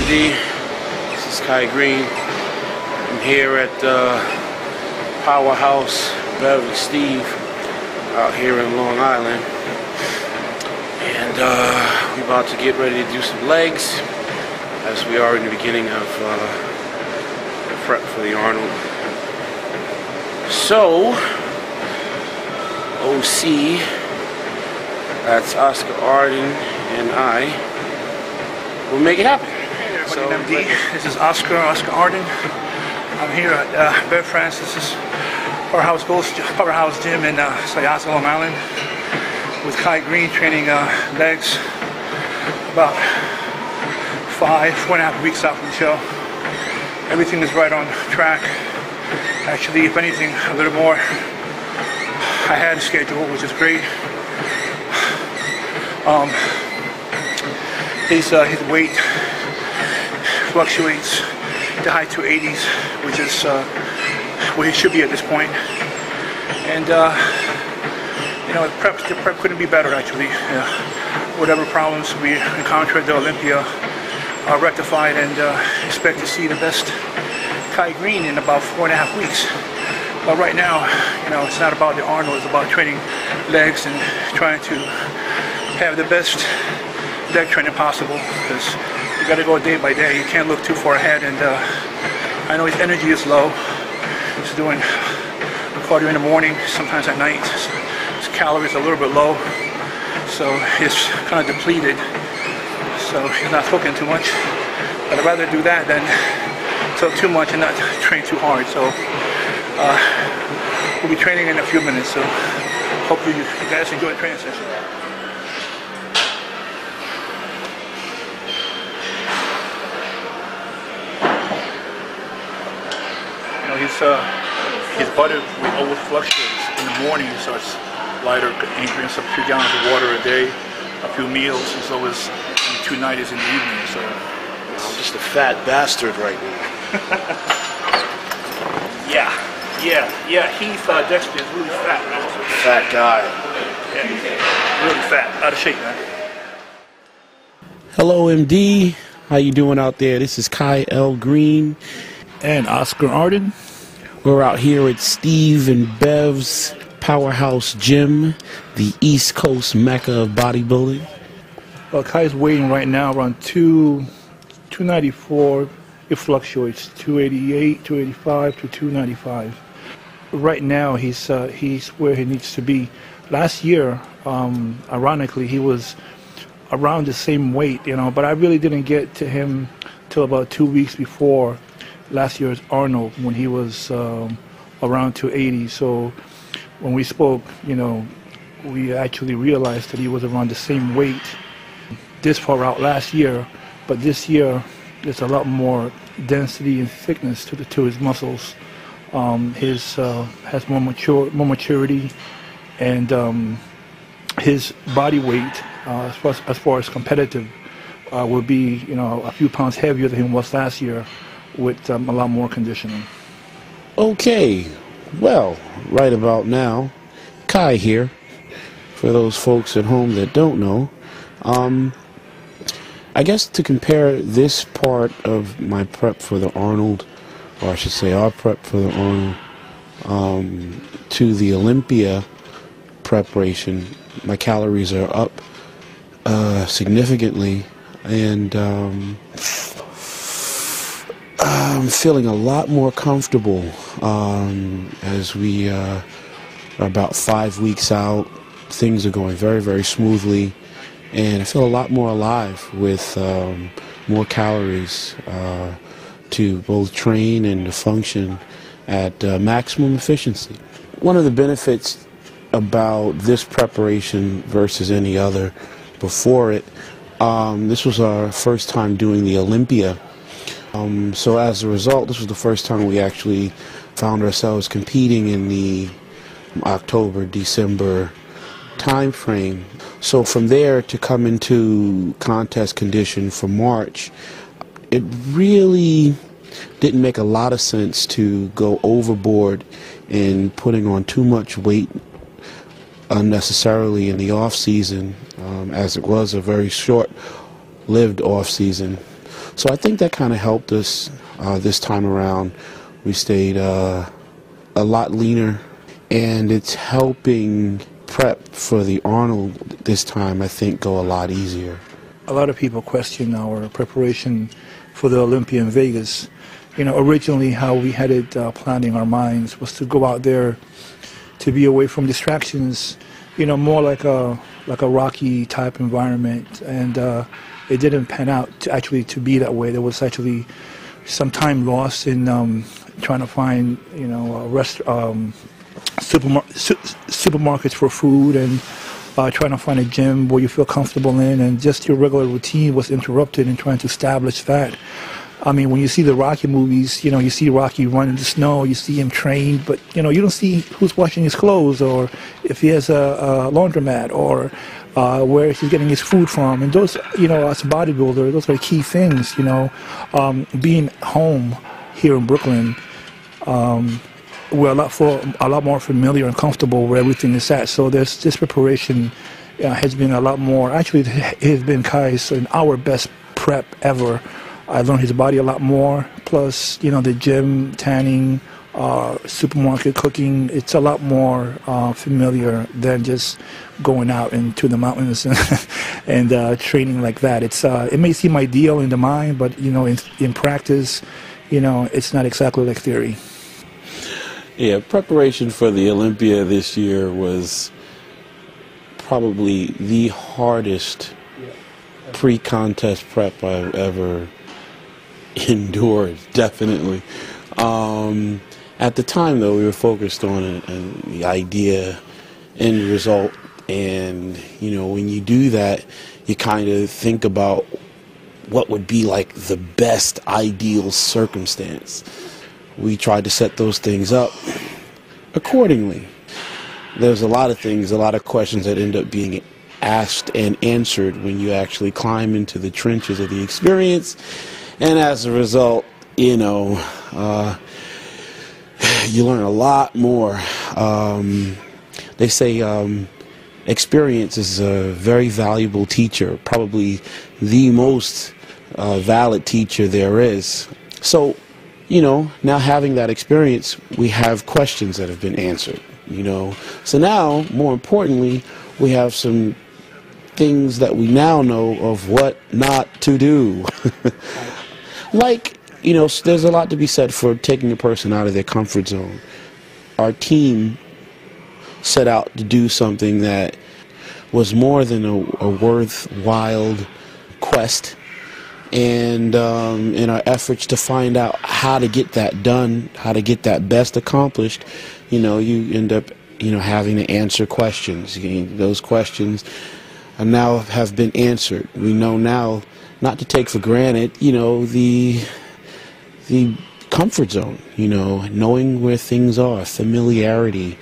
MD. This is Greene. I'm here at Powerhouse Bev and Steve out here in Long Island, and we're about to get ready to do some legs as we are in the beginning of the prep for the Arnold. So OC, that's Oscar Arden and I will make it happen. Hey everybody, MD. This is Oscar Arden. I'm here at Bev Francis's Powerhouse Gym in Syosset, Long Island, with Greene training legs. About 4.5 weeks out from the show. Everything is right on track. Actually, if anything, a little more ahead of schedule, which is great. His weight fluctuates to high 280s, which is where he should be at this point. And the prep couldn't be better, actually. Whatever problems we encountered at the Olympia are rectified, and expect to see the best Greene in about 4.5 weeks. But right now, it's not about the Arnold, it's about training legs and trying to have the best leg training possible, because you got to go day by day. You can't look too far ahead, and I know his energy is low. He's doing cardio in the morning, sometimes at night. His calories are a little bit low, so he's kind of depleted, so he's not cooking too much. But I'd rather do that than talk too much and not train too hard. So we'll be training in a few minutes, so hopefully you guys enjoy the training session. His body weight always fluctuates. In the morning he starts lighter, and he drinks a few gallons of water a day, a few meals. He's always 290s in the evening. So I'm just a fat bastard right now. yeah. Heath Dexter is really fat, man. Fat guy. Yeah, really fat, out of shape, man. Hello, MD. How you doing out there? This is Greene and Oscar Arden. We're out here at Steve and Bev's Powerhouse Gym, the East Coast mecca of bodybuilding. Well, Kai's weighing right now around 294. It fluctuates, 288, 285 to 295. Right now, he's where he needs to be. Last year, ironically, he was around the same weight, but I really didn't get to him till about 2 weeks before last year's Arnold, when he was around 280. So when we spoke, we actually realized that he was around the same weight this far out last year, but this year there's a lot more density and thickness to his muscles. His has more maturity, and his body weight, as far as competitive, will be a few pounds heavier than he was last year, with a lot more conditioning. Okay, well, right about now, Kai here. For those folks at home that don't know, I guess to compare this part of my prep for the Arnold, or I should say our prep for the Arnold, to the Olympia preparation, my calories are up significantly, and I'm feeling a lot more comfortable as we are about 5 weeks out. Things are going very, very smoothly, and I feel a lot more alive with more calories to both train and to function at maximum efficiency. One of the benefits about this preparation versus any other before it, this was our first time doing the Olympia. So as a result, this was the first time we actually found ourselves competing in the October, December time frame. So from there to come into contest condition for March, it really didn't make a lot of sense to go overboard in putting on too much weight unnecessarily in the off season, as it was a very short-lived off season. So I think that kind of helped us this time around. We stayed a lot leaner, and it's helping prep for the Arnold this time, I think, go a lot easier. A lot of people question our preparation for the Olympia in Vegas. You know, originally how we had it planning our minds was to go out there to be away from distractions, you know, more like a Rocky type environment, and it didn't pan out to be that way. There was actually some time lost in trying to find, you know, supermarkets for food, and trying to find a gym where you feel comfortable in, and just your regular routine was interrupted in trying to establish that. I mean, when you see the Rocky movies, you know, you see Rocky run in the snow, you see him trained, but, you know, you don't see who's washing his clothes, or if he has a laundromat, or where he's getting his food from. And those, you know, as a bodybuilder, those are key things, you know. Being home here in Brooklyn, we're a lot more familiar and comfortable where everything is at. So this preparation has been a lot more. Actually, it has been Kai's and our best prep ever. I learned his body a lot more. Plus, you know, the gym, tanning, supermarket cooking. It's a lot more familiar than just going out into the mountains and training like that. It may seem ideal in the mind, but, you know, in practice, you know, it's not exactly like theory. Yeah, preparation for the Olympia this year was probably the hardest pre-contest prep I've ever endured, definitely. At the time, though, we were focused on the idea, end result, and, you know, when you do that, you kind of think about what would be like the best ideal circumstance. We tried to set those things up accordingly. There's a lot of things, a lot of questions that end up being asked and answered when you actually climb into the trenches of the experience. And as a result, you know, you learn a lot more. They say experience is a very valuable teacher, probably the most valid teacher there is. So, you know, now having that experience, we have questions that have been answered, you know. So now, more importantly, we have some things that we now know of what not to do. Like, you know, there's a lot to be said for taking a person out of their comfort zone. Our team set out to do something that was more than a worthwhile quest. And in our efforts to find out how to get that done, how to get that best accomplished, you know, you end up, you know, having to answer questions. Those questions are now have been answered. We know now not to take for granted, you know, the comfort zone, you know, knowing where things are, familiarity,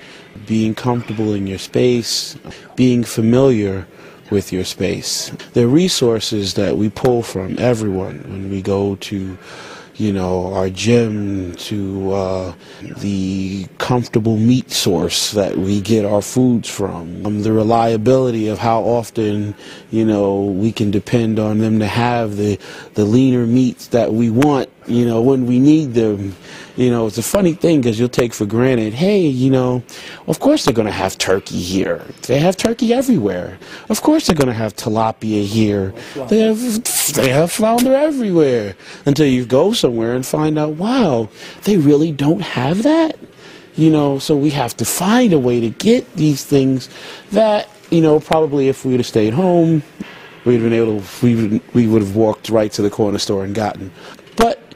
being comfortable in your space, being familiar with your space. There are resources that we pull from everyone when we go to, you know, our gym, to the comfortable meat source that we get our foods from, the reliability of how often, you know, we can depend on them to have the leaner meats that we want, you know, when we need them. You know, it's a funny thing because you'll take for granted, hey, you know, of course they're going to have turkey here. They have turkey everywhere. Of course they're going to have tilapia here. They have flounder everywhere. Until you go somewhere and find out, wow, they really don't have that. You know, so we have to find a way to get these things that, you know, probably if we would have stayed home, we would have walked right to the corner store and gotten. But